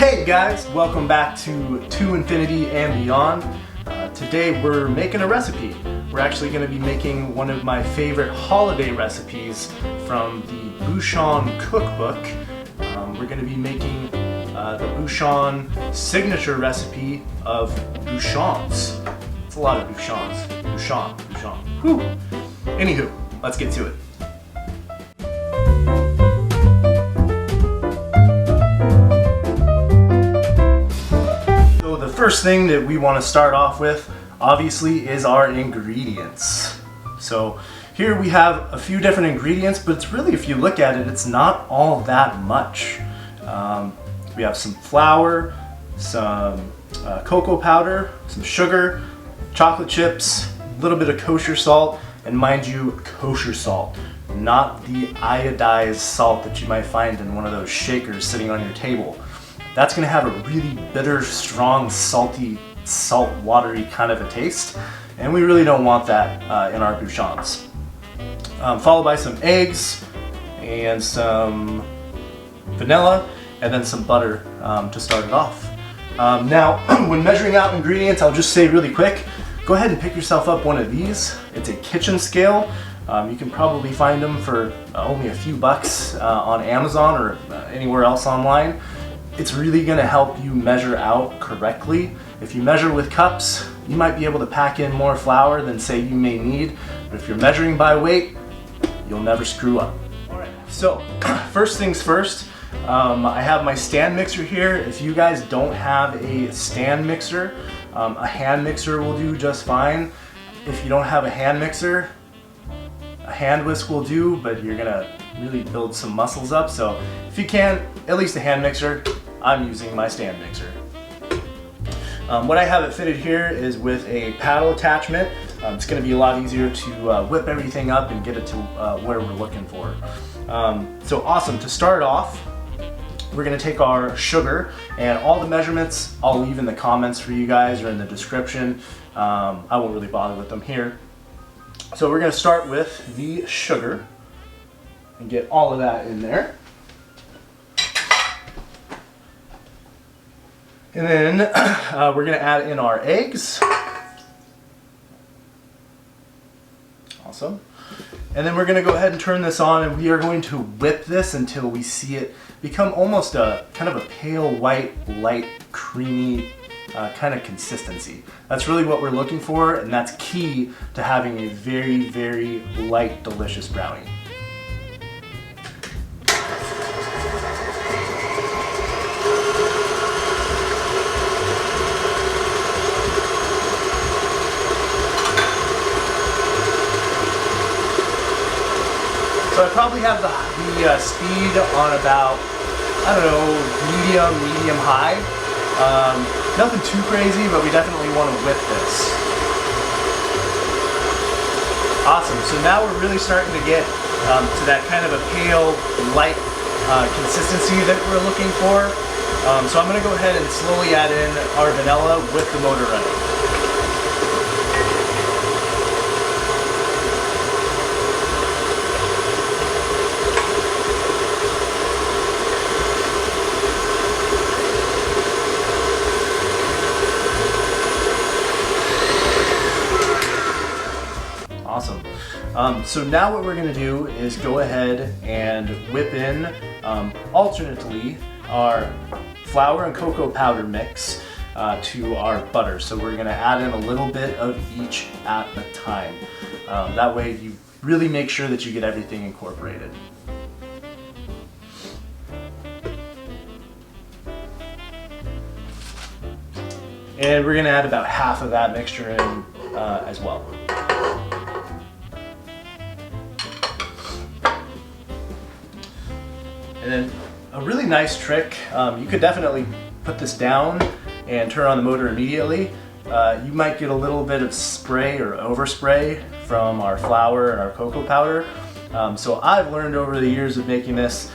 Hey guys, welcome back to Infinity and Beyond. Today we're making a recipe. We're actually going to be making one of my favorite holiday recipes from the Bouchon Cookbook. We're going to be making the Bouchon signature recipe of Bouchons. It's a lot of Bouchons. Bouchon. Whew. Anywho, let's get to it. The first thing that we want to start off with, obviously, is our ingredients. So here we have a few different ingredients, but it's really, if you look at it, it's not all that much. We have some flour, some cocoa powder, some sugar, chocolate chips, a little bit of kosher salt, and mind you, kosher salt, not the iodized salt that you might find in one of those shakers sitting on your table. That's going to have a really bitter, strong, salty, salt, watery kind of a taste, and we really don't want that in our Bouchons. Followed by some eggs and some vanilla, and then some butter to start it off. Now, when measuring out ingredients, I'll just say really quick, go ahead and pick yourself up one of these. It's a kitchen scale. You can probably find them for only a few bucks on Amazon or anywhere else online. It's really going to help you measure out correctly. If you measure with cups, you might be able to pack in more flour than say you may need, but if you're measuring by weight, you'll never screw up. Alright, so first things first, I have my stand mixer here. If you guys don't have a stand mixer, a hand mixer will do just fine. If you don't have a hand mixer, a hand whisk will do, but you're gonna really build some muscles up, so if you can, at least a hand mixer. I'm using my stand mixer. What I have it fitted here is with a paddle attachment. It's going to be a lot easier to whip everything up and get it to where we're looking for. So awesome. To start off, we're going to take our sugar, and all the measurements I'll leave in the comments for you guys or in the description. I won't really bother with them here. So we're going to start with the sugar and get all of that in there. And then we're going to add in our eggs. Awesome. And then we're going to go ahead and turn this on, and we are going to whip this until we see it become almost a kind of a pale white, light, creamy kind of consistency. That's really what we're looking for, and that's key to having a very, very light, delicious brownie. So I probably have the speed on about, I don't know, medium high. Nothing too crazy, but we definitely want to whip this. Awesome, so now we're really starting to get to that kind of a pale, light consistency that we're looking for. So I'm going to go ahead and slowly add in our vanilla with the motor running. Awesome. So now what we're going to do is go ahead and whip in alternately our flour and cocoa powder mix to our butter. So we're going to add in a little bit of each at a time. That way you really make sure that you get everything incorporated. And we're going to add about half of that mixture in as well. And then a really nice trick, you could definitely put this down and turn on the motor immediately. You might get a little bit of spray or overspray from our flour and our cocoa powder. So I've learned over the years of making this,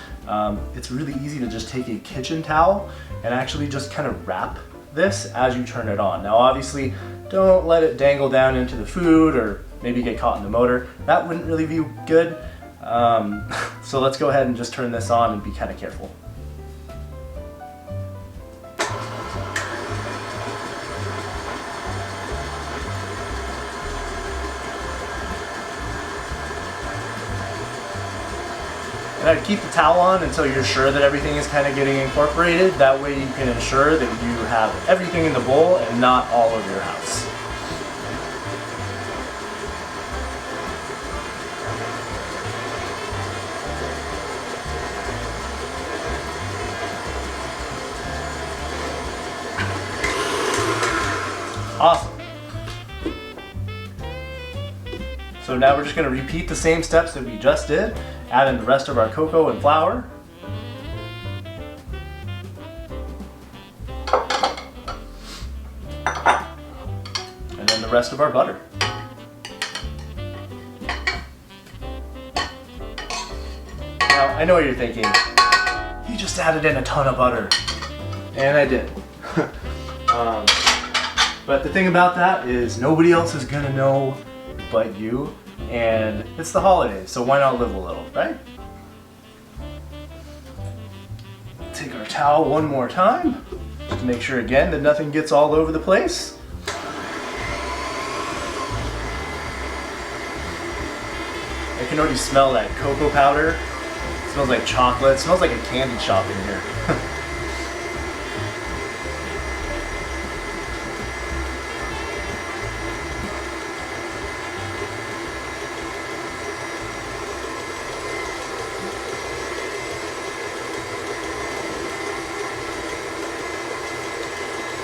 it's really easy to just take a kitchen towel and actually just kind of wrap this as you turn it on. Now obviously, don't let it dangle down into the food or maybe get caught in the motor. That wouldn't really be good. So let's go ahead and just turn this on and be kind of careful. Kind of keep the towel on until you're sure that everything is kind of getting incorporated. That way you can ensure that you have everything in the bowl and not all over your house. Awesome. So now we're just going to repeat the same steps that we just did. Add in the rest of our cocoa and flour. And then the rest of our butter. Now, I know what you're thinking. You just added in a ton of butter. And I did. But the thing about that is nobody else is gonna know but you, and it's the holidays, so why not live a little, right? Take our towel one more time, just to make sure again that nothing gets all over the place. I can already smell that cocoa powder. It smells like chocolate, it smells like a candy shop in here.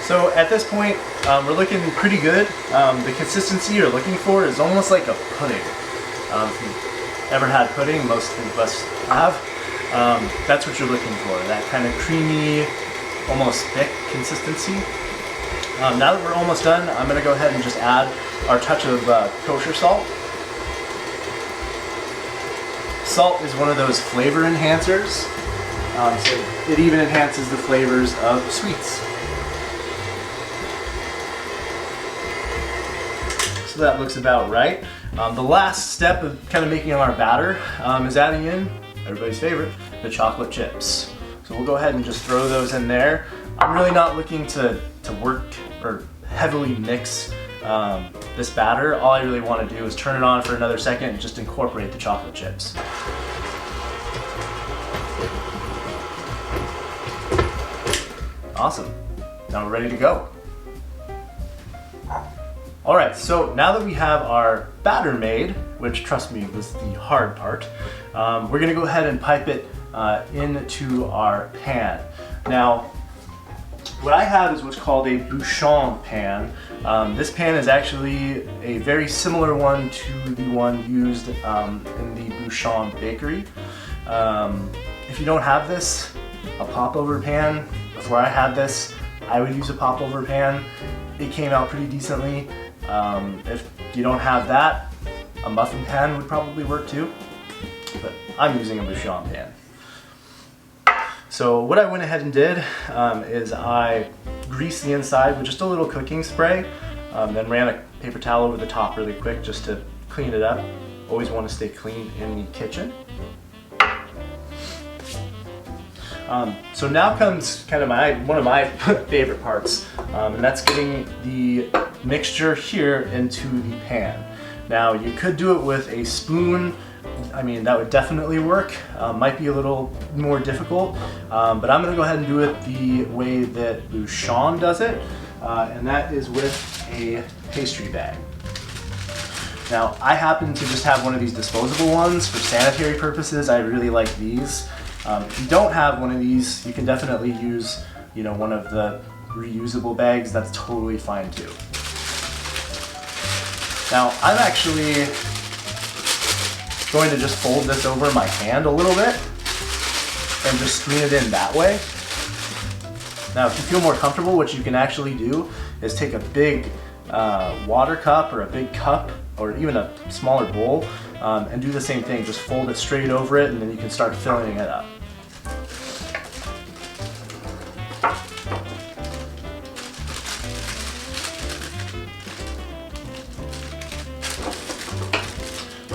So at this point, we're looking pretty good. The consistency you're looking for is almost like a pudding. If you've ever had pudding, most of us have, that's what you're looking for, that kind of creamy, almost thick consistency. Now that we're almost done, I'm gonna go ahead and just add our touch of kosher salt. Salt is one of those flavor enhancers, so it even enhances the flavors of sweets. So that looks about right. The last step of kind of making our batter is adding in, everybody's favorite, the chocolate chips. So we'll go ahead and just throw those in there. I'm really not looking to work or heavily mix this batter. All I really want to do is turn it on for another second and just incorporate the chocolate chips. Awesome. Now we're ready to go. Alright, so now that we have our batter made, which trust me was the hard part, we're going to go ahead and pipe it into our pan. Now, what I have is what's called a Bouchon pan. This pan is actually a very similar one to the one used in the Bouchon bakery. If you don't have this, a popover pan, before I had this, I would use a popover pan. It came out pretty decently. If you don't have that, a muffin pan would probably work too, but I'm using a Bouchon pan. So what I went ahead and did is I greased the inside with just a little cooking spray, then ran a paper towel over the top really quick just to clean it up. Always want to stay clean in the kitchen. So now comes kind of one of my favorite parts, and that's getting the mixture here into the pan. Now you could do it with a spoon. I mean, that would definitely work. Might be a little more difficult, but I'm going to go ahead and do it the way that Bouchon does it, and that is with a pastry bag. Now I happen to just have one of these disposable ones for sanitary purposes. I really like these. If you don't have one of these, you can definitely use, one of the reusable bags. That's totally fine too. Now, I'm actually going to just fold this over my hand a little bit and just screen it in that way. Now, if you feel more comfortable, what you can actually do is take a big water cup or a big cup or even a smaller bowl and do the same thing. Just fold it straight over it and then you can start filling it up.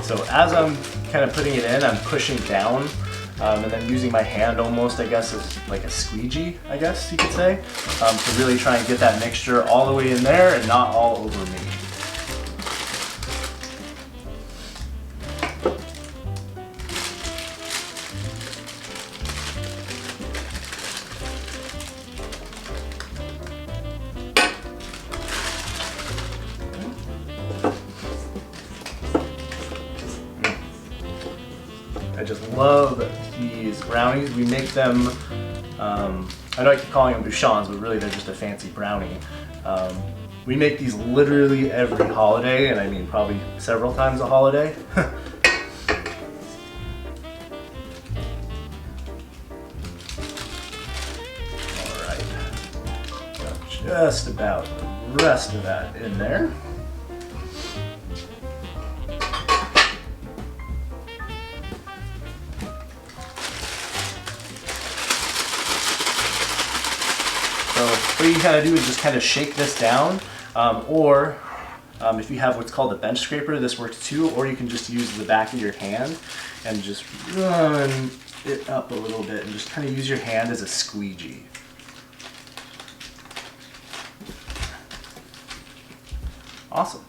So as I'm kind of putting it in, I'm pushing down and then using my hand almost, I guess, as like a squeegee, I guess you could say, to really try and get that mixture all the way in there and not all over me. just love these brownies. We make them, I know I keep calling them Bouchons, but really they're just a fancy brownie. We make these literally every holiday, and I mean probably several times a holiday. Alright, got just about the rest of that in there. So what you kind of do is just kind of shake this down, or if you have what's called a bench scraper, this works too, or you can just use the back of your hand and just run it up a little bit and just kind of use your hand as a squeegee. Awesome.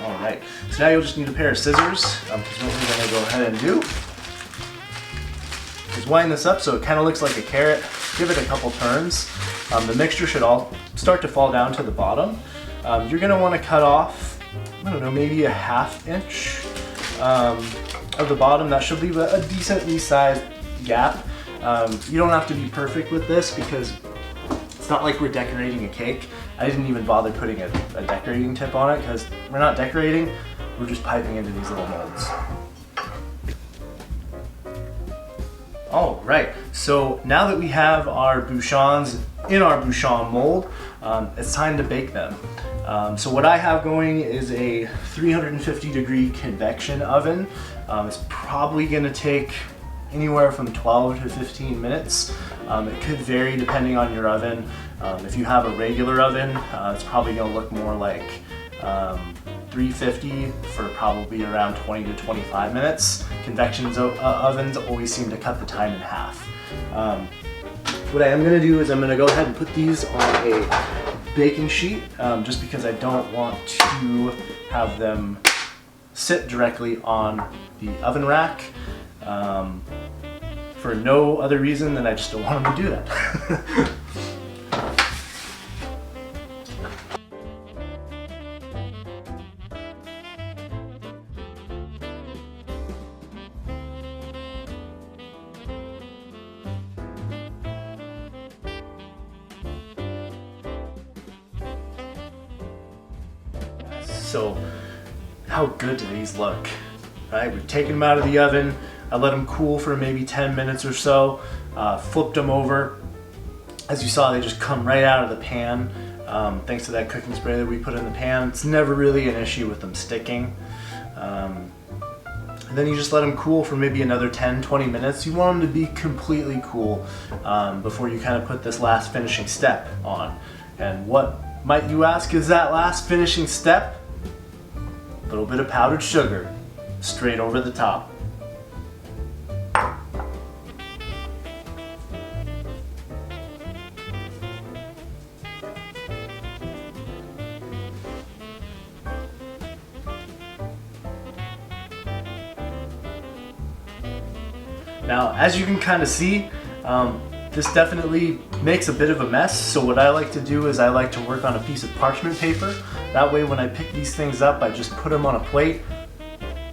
Alright, so now you'll just need a pair of scissors, because what we're going to go ahead and do is wind this up so it kind of looks like a carrot. Give it a couple turns. The mixture should all start to fall down to the bottom. You're going to want to cut off, I don't know, maybe a ½ inch of the bottom. That should leave a decently sized gap. You don't have to be perfect with this because it's not like we're decorating a cake. I didn't even bother putting a decorating tip on it because we're not decorating, we're just piping into these little molds. All right, so now that we have our Bouchons in our Bouchon mold, it's time to bake them. So what I have going is a 350-degree convection oven. It's probably gonna take anywhere from 12 to 15 minutes. It could vary depending on your oven. If you have a regular oven, it's probably going to look more like 350 for probably around 20 to 25 minutes. Convection ovens always seem to cut the time in half. What I am going to do is I'm going to go ahead and put these on a baking sheet, just because I don't want to have them sit directly on the oven rack. For no other reason than I just don't want them to do that. So, how good do these look? Right, we've taken them out of the oven. I let them cool for maybe 10 minutes or so, flipped them over. As you saw, they just come right out of the pan. Thanks to that cooking spray that we put in the pan, it's never really an issue with them sticking. And then you just let them cool for maybe another 10-20 minutes. You want them to be completely cool before you kind of put this last finishing step on. And what, might you ask, is that last finishing step? A little bit of powdered sugar, straight over the top. Now, as you can kind of see, this definitely makes a bit of a mess. So what I like to do is I like to work on a piece of parchment paper. That way when I pick these things up, I just put them on a plate,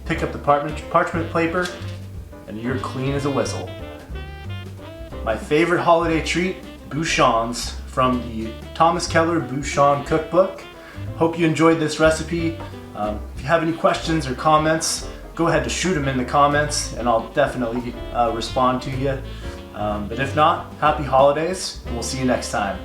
pick up the parchment paper, and you're clean as a whistle. My favorite holiday treat, Bouchons from the Keller Bouchon Cookbook. Hope you enjoyed this recipe. If you have any questions or comments, go ahead to shoot them in the comments and I'll definitely respond to you. But if not, happy holidays and we'll see you next time.